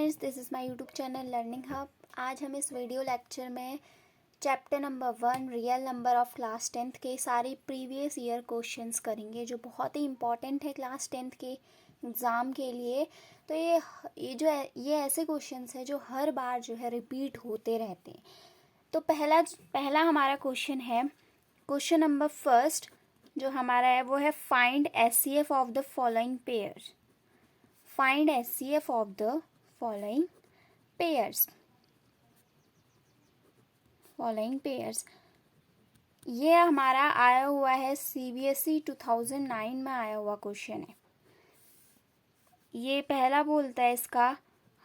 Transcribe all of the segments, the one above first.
Friends, this is my YouTube channel learning hub. आज हम इस वीडियो लेक्चर में chapter number 1 real number of class 10th के सारे प्रीवियस ईयर क्वेश्चंस करेंगे, जो बहुत ही इंपॉर्टेंट है क्लास 10th के एग्ज़ाम के लिए। तो ये ऐसे क्वेश्चंस है जो हर बार जो है रिपीट होते रहते हैं। तो पहला हमारा क्वेश्चन है, क्वेश्चन नंबर फर्स्ट जो हमारा है वो है find HCF of the following pair. Find HCF of the following pairs. ये हमारा आया हुआ है सीबीएसई 2009 में आया हुआ क्वेश्चन है। ये पहला बोलता है इसका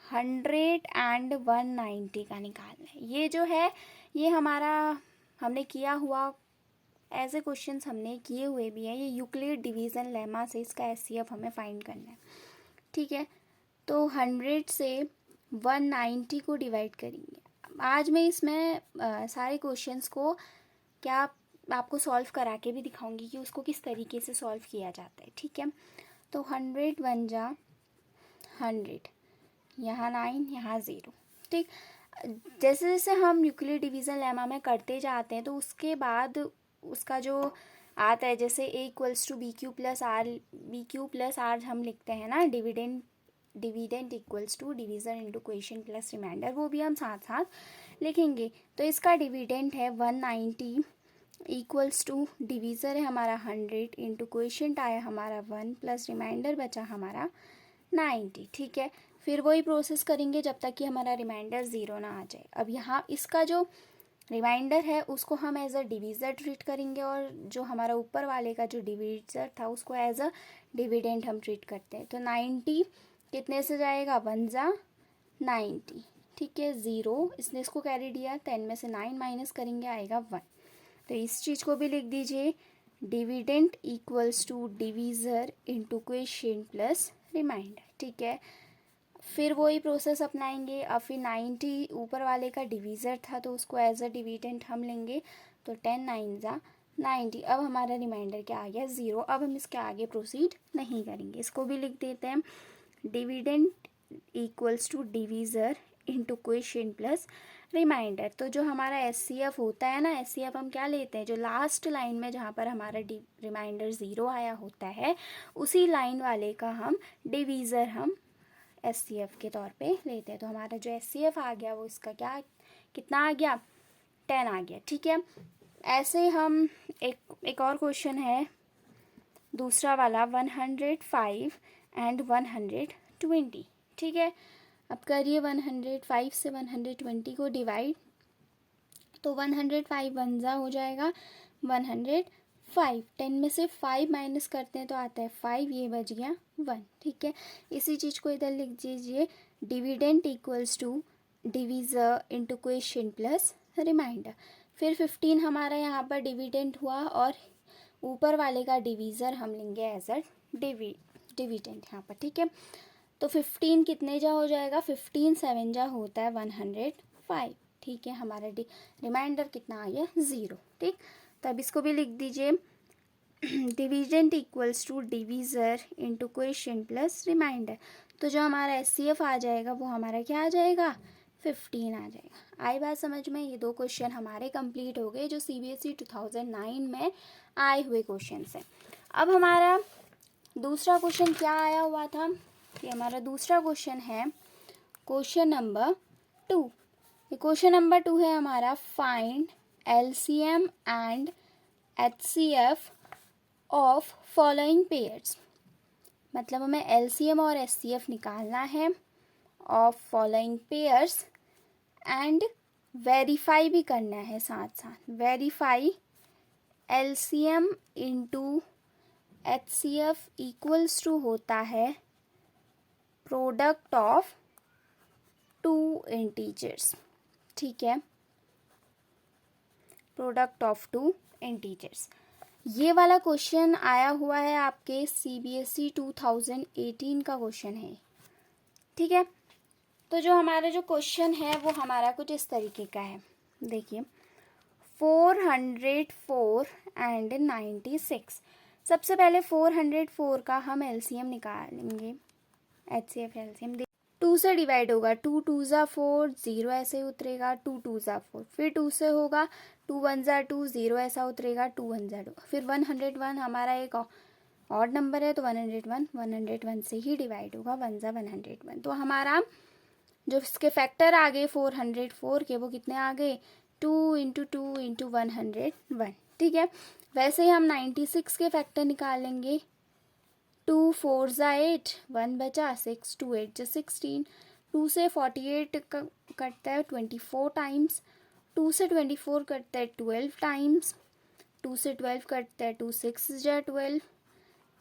100 and 190 का निकालना है। ये जो है ये हमारा हमने किया हुआ ऐसे क्वेश्चंस हमने किए हुए भी हैं। ये यूक्लिड डिवीज़न लेमा से इसका एचसीएफ हमें फाइंड करना है। ठीक है, तो 100 से 190 को डिवाइड करेंगे। आज मैं इसमें सारे क्वेश्चंस को क्या आपको सॉल्व करा के भी दिखाऊंगी कि उसको किस तरीके से सॉल्व किया जाता है। ठीक है, तो 100 1 जा 100, यहाँ 9 यहाँ 0। ठीक, जैसे जैसे हम यूक्लिड डिवीज़न लेमा में करते जाते हैं तो उसके बाद उसका जो आता है, जैसे a = bq + r हम लिखते हैं ना, dividend equals to divisor into question plus remainder, वो भी हम साथ साथ लिखेंगे। तो इसका डिविडेंड है 190 इक्वल्स टू डिवीज़र है हमारा 100 इंटू क्वेश्चन आया हमारा 1 प्लस रिमाइंडर बचा हमारा 90। ठीक है, फिर वही प्रोसेस करेंगे जब तक कि हमारा रिमाइंडर 0 ना आ जाए। अब यहाँ इसका जो रिमाइंडर है उसको हम एज अ डिवीज़र ट्रीट करेंगे, और जो हमारा ऊपर वाले का जो डिवीज़र था उसको एज अ डिविडेंड हम ट्रीट करते हैं। तो 90 कितने से जाएगा, 1 जा 90। ठीक है, 0 इसने इसको कैरी दिया, 10 में से 9 माइनस करेंगे आएगा 1। तो इस चीज़ को भी लिख दीजिए, dividend equals to divisor into question plus remainder. ठीक है, फिर वही प्रोसेस अपनाएंगे। अब फिर 90 ऊपर वाले का डिवीज़र था तो उसको एज अ डिविडेंड हम लेंगे, तो 10 9 जा 90। अब हमारा रिमाइंडर क्या आ गया, 0। अब हम इसके आगे प्रोसीड नहीं करेंगे, इसको भी लिख देते हैं, dividend equals to divisor into question plus remainder. तो जो हमारा एचसीएफ होता है ना, एचसीएफ हम क्या लेते हैं, जो लास्ट लाइन में जहाँ पर हमारा रिमाइंडर 0 आया होता है उसी लाइन वाले का हम डिवीज़र हम एचसीएफ के तौर पे लेते हैं। तो हमारा जो एचसीएफ आ गया वो इसका कितना आ गया, 10 आ गया। ठीक है, ऐसे हम एक और क्वेश्चन है दूसरा वाला 105 and 120। ठीक है, अब करिए 105 से 120 को डिवाइड, तो 105 1 जा हो जाएगा 105। 10 में से 5 माइनस करते हैं तो आता है 5, ये बच गया 1। ठीक है, इसी चीज़ को इधर लिख दीजिए, dividend equals to divisor into question plus remainder. फिर 15 हमारा यहाँ पर डिविडेंड हुआ और ऊपर वाले का डिवीज़र हम लेंगे एज अ डिविडेंड यहाँ पर। ठीक है, तो 15 कितने जा हो जाएगा, 15 7 जा होता है 105। ठीक है, हमारा रिमाइंडर कितना आ गया, 0। ठीक, तो अब इसको भी लिख दीजिए, dividend equals to divisor into question plus remainder. तो जो हमारा एचसीएफ आ जाएगा वो हमारा क्या आ जाएगा, 15 आ जाएगा। आई बात समझ में। ये 2 क्वेश्चन हमारे कंप्लीट हो गए जो सीबीएसई 2009 में आए हुए क्वेश्चन है। अब हमारा दूसरा क्वेश्चन क्या आया हुआ था, ये हमारा दूसरा क्वेश्चन है क्वेश्चन नंबर 2। ये क्वेश्चन नंबर 2 है हमारा, find LCM and HCF of following pairs. मतलब हमें एलसीएम और एचसीएफ निकालना है of following pairs and verify भी करना है साथ साथ। Verify LCM into HCF equals to होता है प्रोडक्ट ऑफ 2 इंटीजर्स। ठीक है, प्रोडक्ट ऑफ 2 इंटीजर्स। ये वाला क्वेश्चन आया हुआ है आपके सीबीएसई 2018 का क्वेश्चन है। ठीक है, तो जो हमारा जो क्वेश्चन है वो हमारा कुछ इस तरीके का है। देखिए, 404 and 96। सबसे पहले 404 का हम एलसीएम निकालेंगे, एचसीएफ एलसीएम 2 से डिवाइड होगा, 2 2 ज़ा 4, 0 ऐसे ही उतरेगा, 2 2 ज़ा 4, फिर 2 से होगा, 2 1 ज़ा 2, 0 ऐसा उतरेगा, 2 1 ज़ा 2, फिर 101 हमारा एक ऑड नंबर है तो 101 से ही डिवाइड होगा, 1 ज़ा 101। तो हमारा जो इसके फैक्टर आ गए 404 के, वो कितने आ गए, 2 इंटू 2 इंटू 101। ठीक है, वैसे ही हम 96 के फैक्टर निकालेंगे, 2 4 ज़ा 8, 1 बचा, 6 2 8 ज़ा 16, 2 से 48 कटता है 24 टाइम्स, 2 से 24 कटता है 12 टाइम्स, 2 से 12 कटता है 2 6 ज़ा 12,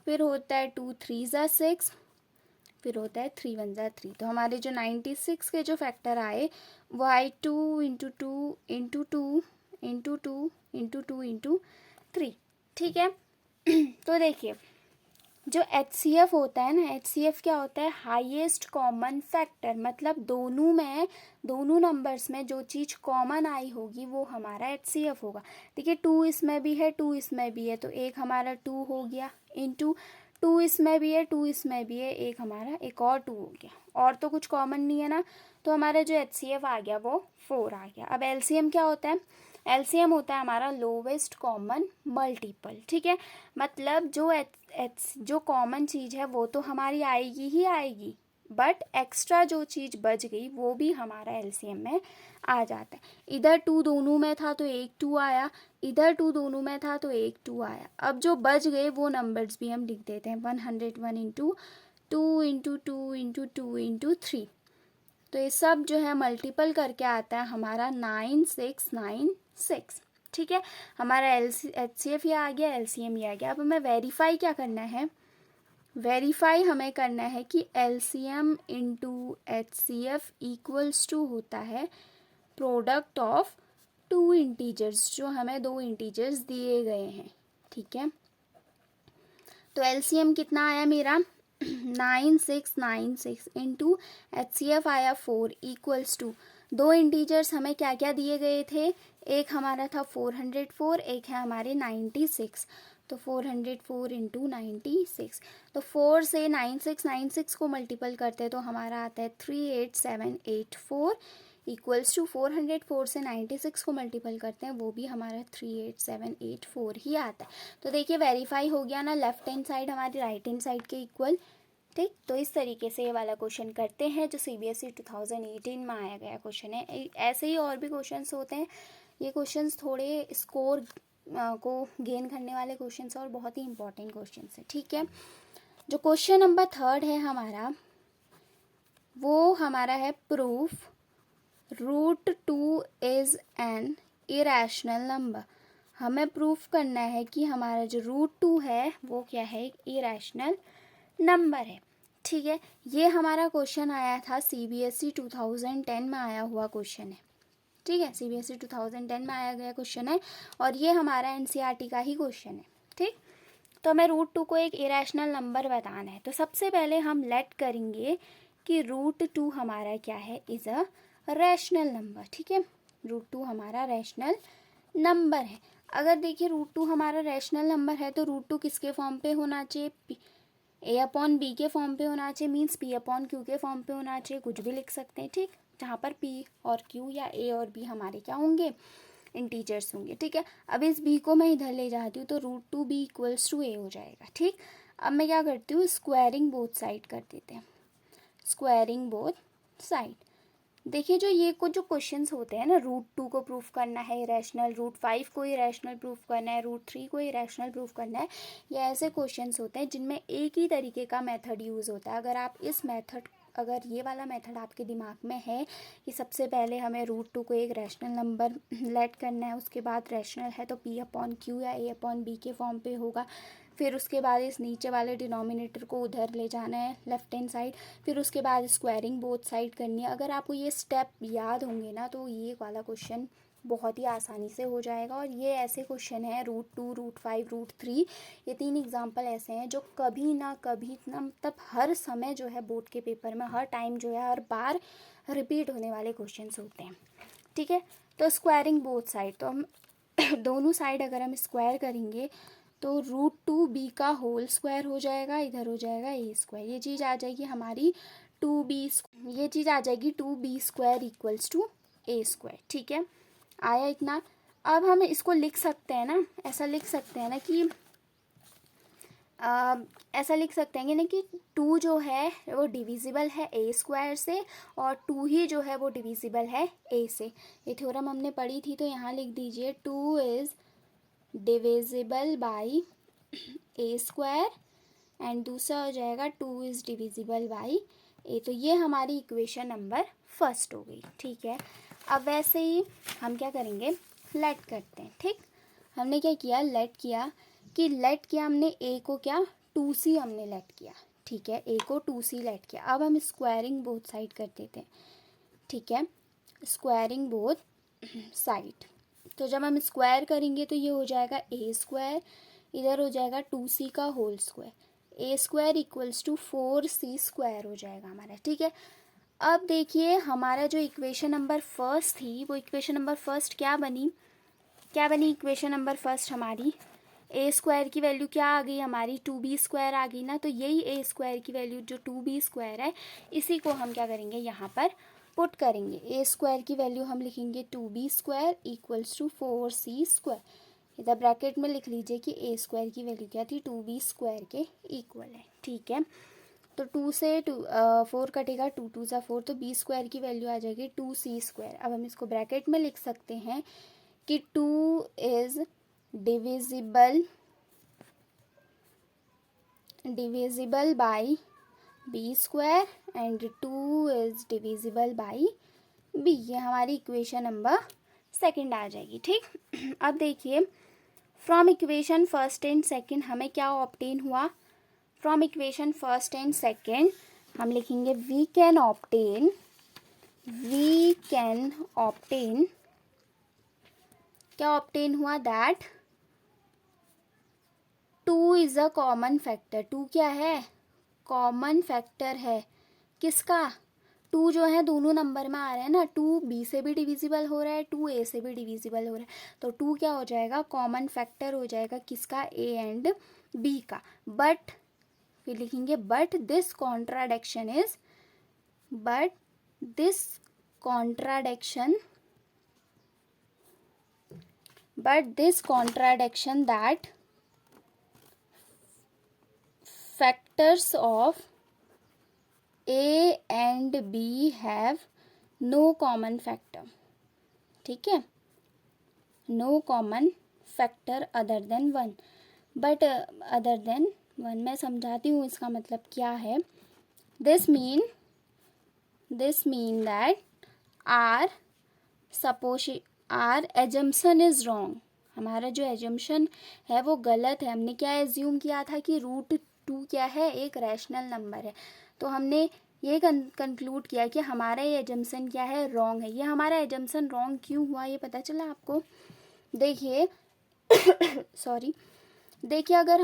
फिर होता है 2 3 ज़ा 6, फिर होता है 3 1 ज़ा 3। तो हमारे जो 96 के जो फैक्टर आए वो आए 2 into 2 into 2 into 2 into 2 into 3। ठीक है, तो देखिए जो HCF होता है ना, HCF क्या होता है, हाईएस्ट कॉमन फैक्टर, मतलब दोनों नंबर्स में जो चीज़ कॉमन आई होगी वो हमारा HCF होगा। देखिए 2 इसमें भी है, 2 इसमें भी है, तो एक हमारा 2 हो गया, इंटू 2 इसमें भी है, 2 इसमें भी है, एक हमारा एक और 2 हो गया, और तो कुछ कॉमन नहीं है ना, तो हमारा जो HCF आ गया वो 4 आ गया। अब LCM क्या होता है, LCM होता है हमारा लोवेस्ट कॉमन मल्टीपल। ठीक है, मतलब जो कॉमन चीज़ है वो तो हमारी आएगी ही आएगी, बट एक्स्ट्रा जो चीज़ बच गई वो भी हमारा LCM में आ जाता है। इधर 2 दोनों में था तो एक 2 आया, इधर 2 दोनों में था तो एक 2 आया। अब जो बच गए वो नंबर्स भी हम लिख देते हैं, 101 इंटू 2 इंटू 2 इंटू 2 इंटू 3। तो ये सब जो है मल्टीपल करके आता है हमारा 9696। ठीक है, हमारा HCF ये आ गया, LCM ये आ गया। अब हमें वेरीफाई क्या करना है, वेरीफाई हमें करना है कि LCM into HCF equals to होता है प्रोडक्ट ऑफ 2 इंटीजर्स, जो हमें 2 इंटीजर्स दिए गए हैं। ठीक है, तो LCM कितना आया मेरा 9696 इंटू HCF आया 4 इक्वल्स टू, 2 इंटीजर्स हमें क्या क्या दिए गए थे, एक हमारा था 404, एक है हमारे 96, तो 404 इंटू 96, तो 4 से 9696 को मल्टीपल करते तो हमारा आता है 38784 इक्वल्स टू 404 से 96 को मल्टीपल करते हैं वो भी हमारा 38784 ही आता है। तो देखिए वेरीफाई हो गया ना, लेफ्ट हैंड साइड हमारी राइट हैंड साइड के इक्वल। ठीक, तो इस तरीके से ये वाला क्वेश्चन करते हैं जो CBSE 2018 में आया गया क्वेश्चन है। ऐसे ही और भी क्वेश्चंस होते हैं, ये क्वेश्चंस थोड़े स्कोर को गेन करने वाले क्वेश्चंस और बहुत ही इंपॉर्टेंट क्वेश्चंस हैं। ठीक है, जो क्वेश्चन नंबर 3 है हमारा, वो हमारा है proof √2 is an irrational number. हमें प्रूफ करना है कि हमारा जो √2 है वो क्या है, एक इरेशनल नंबर है। ठीक है, ये हमारा क्वेश्चन आया था CBSE 2010 में आया हुआ क्वेश्चन है। ठीक है, CBSE 2010 में आया गया क्वेश्चन है और ये हमारा NCERT का ही क्वेश्चन है। ठीक, तो हमें √2 को एक इरेशनल नंबर बताना है, तो सबसे पहले हम लेट करेंगे कि √2 हमारा क्या है, इज़ अ रैशनल नंबर। ठीक है, √2 हमारा रैशनल नंबर है। अगर देखिए √2 हमारा रैशनल नंबर है तो √2 किसके फॉर्म पे होना चाहिए, A/B के फॉर्म पे होना चाहिए, मीन्स P/Q के फॉर्म पे होना चाहिए, कुछ भी लिख सकते हैं। ठीक, जहाँ पर P और Q या A और B हमारे क्या होंगे, इंटीजर्स होंगे। ठीक है, अब इस B को मैं इधर ले जाती हूँ तो √2B इक्वल्स टू A हो जाएगा। ठीक, अब मैं क्या करती हूँ, स्क्वायरिंग बोथ साइड कर देते हैं, स्क्वायरिंग बोथ साइड। देखिए जो ये कुछ जो क्वेश्चंस होते हैं ना, √2 को प्रूफ करना है इरेशनल, √5 को इरेशनल प्रूफ करना है, √3 को इरेशनल प्रूफ करना है, ये ऐसे क्वेश्चंस होते हैं जिनमें एक ही तरीके का मेथड यूज़ होता है। अगर आप इस मेथड, अगर ये वाला मेथड आपके दिमाग में है कि सबसे पहले हमें √2 को एक रैशनल नंबर लेट करना है, उसके बाद रैशनल है तो P/Q या A/B के फॉर्म पे होगा, फिर उसके बाद इस नीचे वाले डिनोमिनेटर को उधर ले जाना है लेफ्ट हैंड साइड, फिर उसके बाद स्क्वायरिंग बोथ साइड करनी है। अगर आपको ये स्टेप याद होंगे ना तो ये वाला क्वेश्चन बहुत ही आसानी से हो जाएगा। और ये ऐसे क्वेश्चन हैं √2, √5, √3, ये 3 एग्जाम्पल ऐसे हैं जो कभी ना मतलब हर समय जो है बोर्ड के पेपर में हर टाइम जो है हर बार रिपीट होने वाले क्वेश्चंस होते हैं। ठीक है, तो स्क्वायरिंग बोथ साइड, तो हम दोनों साइड अगर हम स्क्वायर करेंगे तो √2B का होल स्क्वायर हो जाएगा, इधर हो जाएगा A स्क्वायर, ये चीज़ आ जाएगी हमारी 2b, ये चीज़ आ जाएगी 2b² इक्वल्स टू a²। ठीक है, आया इतना। अब हम इसको लिख सकते हैं ना, ऐसा लिख सकते हैं ना कि ऐसा लिख सकते हैं ना कि 2 जो है वो डिविजिबल है a² से, और 2 ही जो है वो डिविजिबल है a से। ये थ्योरम हमने पढ़ी थी, तो यहाँ लिख दीजिए 2 is divisible by a² and दूसरा हो जाएगा 2 इज़ डिविजिबल बाई a। तो ये हमारी इक्वेशन नंबर फर्स्ट हो गई। ठीक है, अब वैसे ही हम क्या करेंगे, लेट करते हैं। ठीक, हमने क्या किया, लेट किया हमने a को क्या 2c हमने लेट किया। ठीक है, a को 2c लेट किया। अब हम स्क्वायरिंग बोथ साइड कर देते हैं। ठीक है, स्क्वायरिंग बोथ साइड, तो जब हम स्क्वायर करेंगे तो ये हो जाएगा a², इधर हो जाएगा 2c का whole square, a² equals to 4c² हो जाएगा हमारा। ठीक है, अब देखिए हमारा जो इक्वेशन नंबर फर्स्ट थी, वो इक्वेशन नंबर फर्स्ट क्या बनी इक्वेशन नंबर फर्स्ट हमारी a² की वैल्यू क्या आ गई हमारी 2b² आ गई ना। तो यही a² की वैल्यू जो 2b² है, इसी को हम क्या करेंगे, यहाँ पर पुट करेंगे। a² की वैल्यू हम लिखेंगे 2b² इक्वल्स टू 4c²। इधर ब्रैकेट में लिख लीजिए कि a² की वैल्यू क्या थी, 2b² के इक्वल है। ठीक है, तो 2 से 4 कटेगा, 2 2 सा 4, तो b² की वैल्यू आ जाएगी 2c²। अब हम इसको ब्रैकेट में लिख सकते हैं कि 2 is divisible by b² and 2 is divisible by b। ये हमारी इक्वेशन नंबर सेकंड आ जाएगी। ठीक, अब देखिए from equation first and second हमें क्या ऑब्टेन हुआ, from equation first and second हम लिखेंगे वी कैन ऑब्टेन क्या ऑब्टेन हुआ, that 2 is a common factor. 2 क्या है, कॉमन फैक्टर है। किसका, 2 जो है दोनों नंबर में आ रहे हैं ना, 2 b से भी डिविजिबल हो रहा है, 2 a से भी डिविजिबल हो रहा है, तो 2 क्या हो जाएगा, कॉमन फैक्टर हो जाएगा किसका, a एंड b का। बट फिर लिखेंगे but this contradiction that factors of a and b have no common factor। ठीक है, no common factor other than 1, but other than 1 मैं समझाती हूँ इसका मतलब क्या है। this mean that our assumption is wrong। हमारा जो एजम्पशन है वो गलत है। हमने क्या एज्यूम किया था कि √2 क्या है, एक रैशनल नंबर है, तो हमने ये कंक्लूड किया कि हमारा ये एजम्पशन क्या है, रॉन्ग है। ये हमारा एजम्पशन रॉन्ग क्यों हुआ ये पता चला आपको। देखिए सॉरी, देखिए अगर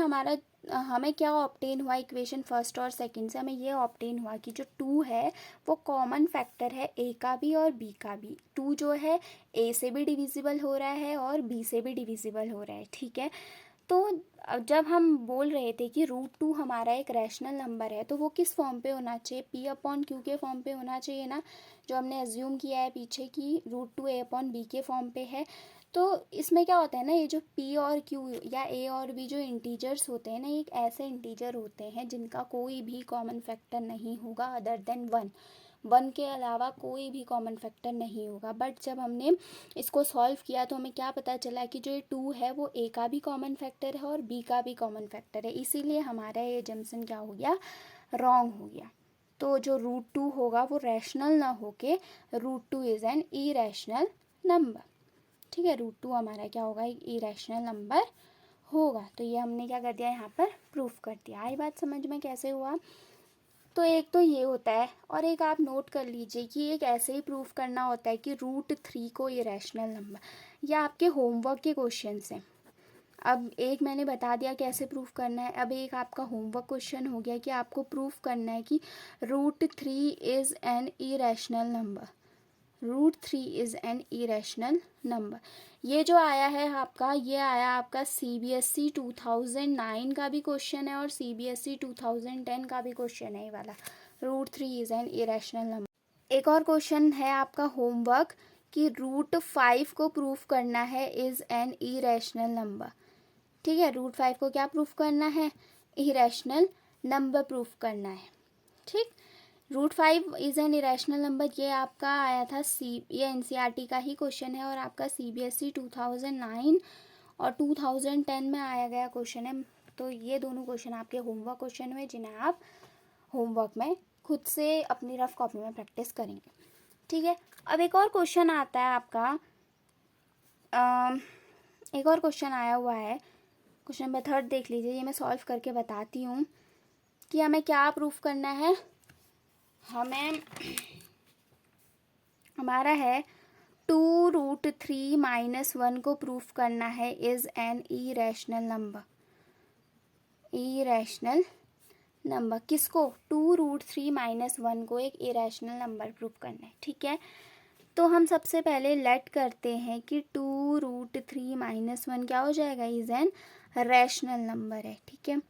हमें क्या ऑब्टेन हुआ इक्वेशन फर्स्ट और सेकंड से, हमें ये ऑब्टेन हुआ कि जो 2 है वो कॉमन फैक्टर है a का भी और b का भी। 2 जो है a से भी डिविजिबल हो रहा है और b से भी डिविजिबल हो रहा है। ठीक है, तो जब हम बोल रहे थे कि √2 हमारा एक रैशनल नंबर है, तो वो किस फॉर्म पे होना चाहिए, p/q के फॉर्म पे होना चाहिए ना, जो हमने एज्यूम किया है पीछे कि √2 a/b के फॉर्म पे है। तो इसमें क्या होता है ना, ये जो p और q या a और b जो इंटीजर्स होते हैं ना, एक ऐसे इंटीजर होते हैं जिनका कोई भी कॉमन फैक्टर नहीं होगा अदर देन 1 के अलावा कोई भी कॉमन फैक्टर नहीं होगा। बट जब हमने इसको सॉल्व किया तो हमें क्या पता चला कि जो ये 2 है वो a का भी कॉमन फैक्टर है और b का भी कॉमन फैक्टर है, इसीलिए हमारा ये जंक्शन क्या हो गया, रॉन्ग हो गया। तो जो √2 होगा वो रैशनल ना होके √2 इज़ एन इरेशनल नंबर। ठीक है, √2 हमारा क्या होगा, एक इरेशनल नंबर होगा। तो ये हमने क्या कर दिया, यहाँ पर प्रूफ कर दिया। आई बात समझ में कैसे हुआ। तो एक तो ये होता है, और एक आप नोट कर लीजिए कि एक ऐसे ही प्रूफ करना होता है कि √3 को इरेशनल नंबर, या आपके होमवर्क के क्वेश्चन हैं। अब एक मैंने बता दिया कैसे प्रूफ करना है, अब एक आपका होमवर्क क्वेश्चन हो गया कि आपको प्रूफ करना है कि √3 is an irrational number. √3 is an irrational number. ये जो आया है आपका, ये आया आपका CBSE 2009 का भी क्वेश्चन है और CBSE 2010 का भी क्वेश्चन है ये वाला। √3 इज़ एन इरेशनल नंबर। एक और क्वेश्चन है आपका होमवर्क कि √5 को प्रूफ करना है इज़ एन इरेशनल नंबर। ठीक है, √5 को क्या प्रूफ करना है? इरेशनल नंबर प्रूफ करना है। ठीक, √5 इज़ एन इरेशनल नंबर, ये आपका आया था ये एनसीईआरटी का ही क्वेश्चन है और आपका सीबीएसई 2009 और 2010 में आया गया क्वेश्चन है। तो ये दोनों क्वेश्चन आपके होमवर्क क्वेश्चन हुए जिन्हें आप होमवर्क में खुद से अपनी रफ कॉपी में प्रैक्टिस करेंगे। ठीक है, अब एक और क्वेश्चन आता है आपका, एक और क्वेश्चन आया हुआ है, क्वेश्चन नंबर 3 देख लीजिए। ये मैं सॉल्व करके बताती हूँ कि हमें क्या प्रूफ करना है। हमारा है 2√3 - 1 को प्रूफ करना है is an irrational number. Irrational number किसको? 2√3 - 1 को एक इरेशनल नंबर प्रूफ करना है। ठीक है, तो हम सबसे पहले लेट करते हैं कि 2√3 - 1 क्या हो जाएगा? इज़ एन रैशनल नंबर है। ठीक है,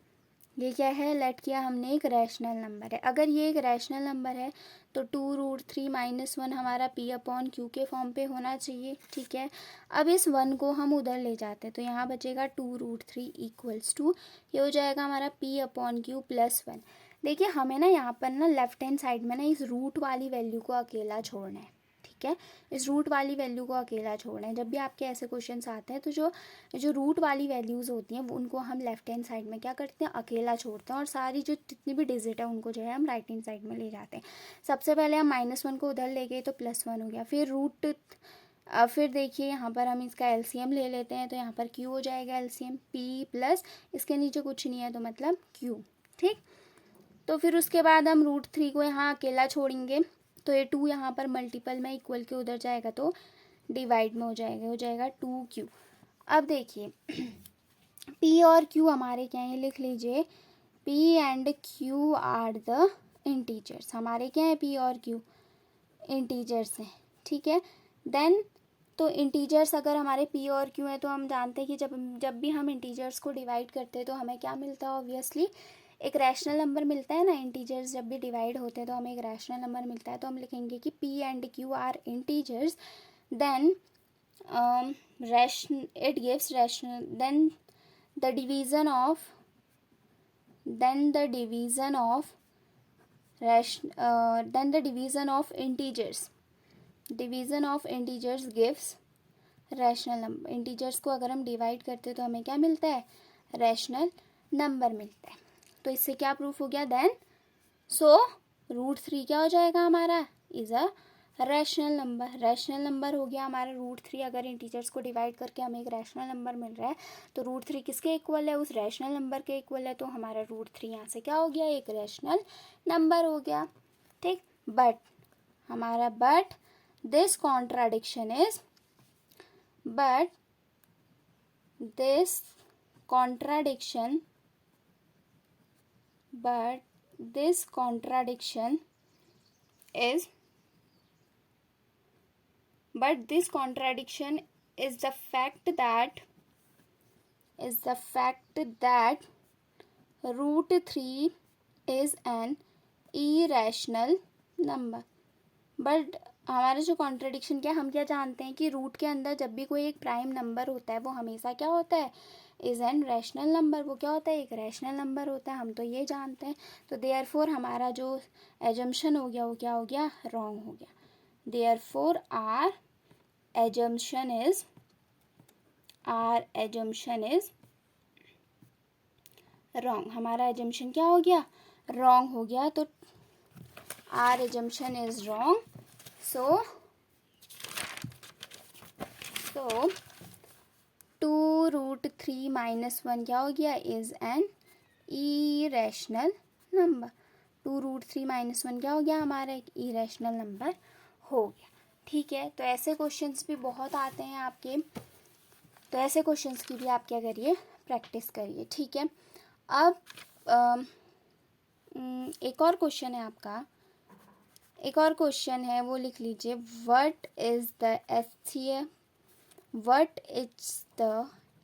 ये क्या है? लेट किया हमने, एक रैशनल नंबर है। अगर ये एक रैशनल नंबर है तो 2√3 - 1 हमारा P/Q के फॉर्म पे होना चाहिए। ठीक है, अब इस 1 को हम उधर ले जाते हैं तो यहाँ बचेगा 2√3 = ये हो जाएगा हमारा P/Q + 1। देखिए हमें ना यहाँ पर ना लेफ्ट हैंड साइड में ना इस रूट वाली वैल्यू को अकेला छोड़ना है। ठीक है, इस रूट वाली वैल्यू को अकेला छोड़ना है। जब भी आपके ऐसे क्वेश्चंस आते हैं तो जो रूट वाली वैल्यूज़ होती हैं उनको हम लेफ्ट हैंड साइड में क्या करते हैं? अकेला छोड़ते हैं और सारी जो जितनी भी डिजिट है उनको जो है हम राइट हैंड साइड में ले जाते हैं। सबसे पहले हम -1 को उधर ले गए तो +1 हो गया, फिर देखिए यहाँ पर हम इसका एलसीएम ले लेते हैं तो यहाँ पर Q हो जाएगा एलसीएम P प्लस इसके नीचे कुछ नहीं है तो मतलब Q। ठीक, तो फिर उसके बाद हम √3 को यहाँ अकेला छोड़ेंगे तो ये 2 यहाँ पर मल्टीपल में इक्वल के उधर जाएगा तो डिवाइड में हो जाएगा 2Q। अब देखिए P और Q हमारे क्या है? लिख लीजिए, P and Q are the integers. हमारे क्या है? P और Q इंटीजर्स हैं। ठीक है, देन तो इंटीजर्स अगर हमारे P और Q है तो हम जानते हैं कि जब भी हम इंटीजर्स को डिवाइड करते हैं तो हमें क्या मिलता है? ऑब्वियसली एक रैशनल नंबर मिलता है ना। इंटीजर्स जब भी डिवाइड होते हैं तो हमें एक रैशनल नंबर मिलता है। तो हम लिखेंगे कि P and Q are integers, then it gives rational, then the division of integers gives rational number. Integers को अगर हम डिवाइड करते हैं तो हमें क्या मिलता है? रैशनल नंबर मिलता है। तो इससे क्या प्रूफ हो गया? देन सो √3 क्या हो जाएगा हमारा? Is a rational number. Rational number हो गया हमारा √3। अगर इंटीजर्स को डिवाइड करके हमें एक रैशनल नंबर मिल रहा है तो √3 किसके इक्वल है? उस रैशनल नंबर के इक्वल है। तो हमारा √3 यहाँ से क्या हो गया? एक रैशनल नंबर हो गया। ठीक, but this contradiction is the fact that √3 is an irrational number। But हमारा जो कॉन्ट्रडिक्शन क्या, हम क्या जानते हैं कि रूट के अंदर जब भी कोई एक प्राइम नंबर होता है वो हमेशा क्या होता है? Is an rational number. वो क्या होता है? एक रैशनल नंबर होता है। हम तो ये जानते हैं। तो देयरफॉर हमारा जो एजम्पशन हो गया वो क्या हो गया? रॉन्ग हो गया। Therefore our assumption is wrong. हमारा एजम्पशन क्या हो गया? रॉन्ग हो गया। तो our assumption is wrong. So 2√3 - 1 क्या हो गया? Is an irrational number. 2√3 - 1 क्या हो गया? हमारा एक इरेशनल नंबर हो गया। ठीक है, तो ऐसे क्वेश्चंस भी बहुत आते हैं आपके, तो ऐसे क्वेश्चंस की भी आप क्या करिए? प्रैक्टिस करिए। ठीक है, अब एक और क्वेश्चन है आपका, एक और क्वेश्चन है वो लिख लीजिए। What is the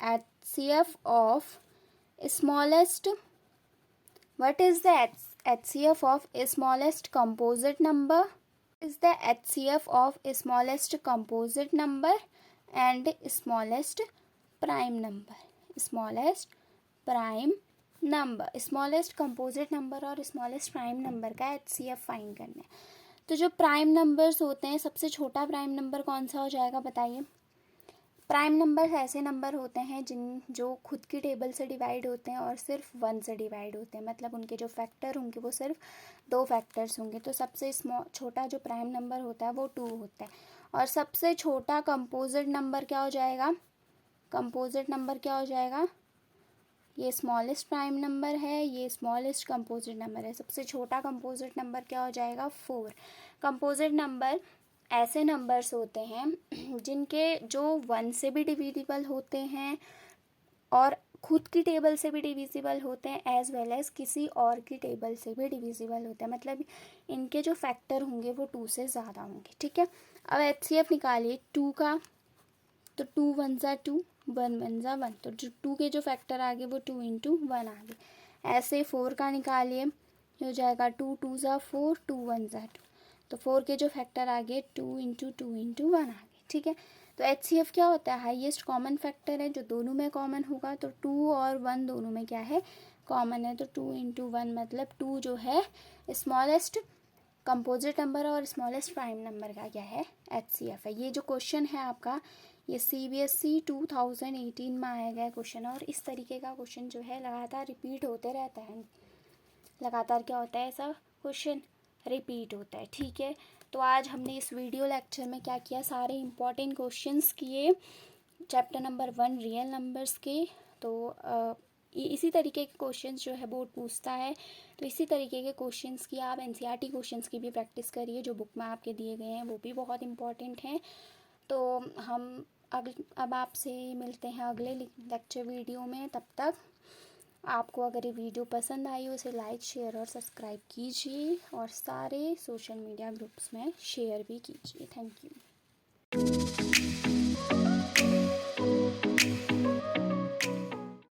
HCF of smallest What is the HCF of smallest composite number? Is the HCF of smallest composite number and smallest prime number? Smallest prime number, smallest composite number और smallest prime number का HCF find करना है। तो जो prime numbers होते हैं, सबसे छोटा प्राइम नंबर कौन सा हो जाएगा बताइए। प्राइम नंबर ऐसे नंबर होते हैं जो खुद की टेबल से डिवाइड होते हैं और सिर्फ 1 से डिवाइड होते हैं, मतलब उनके जो फैक्टर होंगे वो सिर्फ 2 फैक्टर्स होंगे। तो सबसे छोटा जो प्राइम नंबर होता है वो 2 होता है। और सबसे छोटा कंपोजिट नंबर क्या हो जाएगा? कंपोजिट नंबर क्या हो जाएगा? ये स्मॉलेस्ट प्राइम नंबर है, ये स्मॉलेस्ट कंपोजिट नंबर है। सबसे छोटा कंपोजिट नंबर क्या हो जाएगा? 4। कंपोजिट नंबर ऐसे नंबर्स होते हैं जिनके जो 1 से भी डिविजिबल होते हैं और खुद की टेबल से भी डिविजिबल होते हैं, एज वेल एज किसी और की टेबल से भी डिविजिबल होते हैं, मतलब इनके जो फैक्टर होंगे वो 2 से ज़्यादा होंगे। ठीक है, अब HCF निकालिए 2 का, तो 2 1 ज़ा 2, 1 1 ज़ा 1, तो जो 2 के जो फैक्टर आ गए वो 2 × 1 आ गए। ऐसे 4 का निकालिए, हो जाएगा 2 2 ज़ा 4, 2 1 ज़ा 2, तो 4 के जो फैक्टर आ गए 2 × 2 × 1 आ गए। ठीक है, तो HCF क्या होता है? हाईएस्ट कॉमन फैक्टर है, जो दोनों में कॉमन होगा। तो 2 और 1 दोनों में क्या है? कॉमन है। तो 2 × 1 मतलब 2 जो है स्मॉलेस्ट कंपोजिट नंबर और स्मॉलेस्ट प्राइम नंबर का क्या है? HCF है। ये जो क्वेश्चन है आपका, ये CBSE 2018 में आया गया क्वेश्चन, और इस तरीके का क्वेश्चन जो है लगातार रिपीट होते रहता है। लगातार क्या होता है? ऐसा क्वेश्चन रिपीट होता है। ठीक है, तो आज हमने इस वीडियो लेक्चर में क्या किया? सारे इम्पॉर्टेंट क्वेश्चंस किए चैप्टर नंबर 1 रियल नंबर्स के। तो इसी तरीके के क्वेश्चंस जो है बोर्ड पूछता है, तो इसी तरीके के क्वेश्चंस की आप NCERT क्वेश्चंस की भी प्रैक्टिस करिए, जो बुक में आपके दिए गए हैं वो भी बहुत इंपॉर्टेंट हैं। तो हम अब आपसे मिलते हैं अगले लेक्चर वीडियो में। तब तक आपको अगर ये वीडियो पसंद आई हो, उसे लाइक शेयर और सब्सक्राइब कीजिए और सारे सोशल मीडिया ग्रुप्स में शेयर भी कीजिए। Thank you.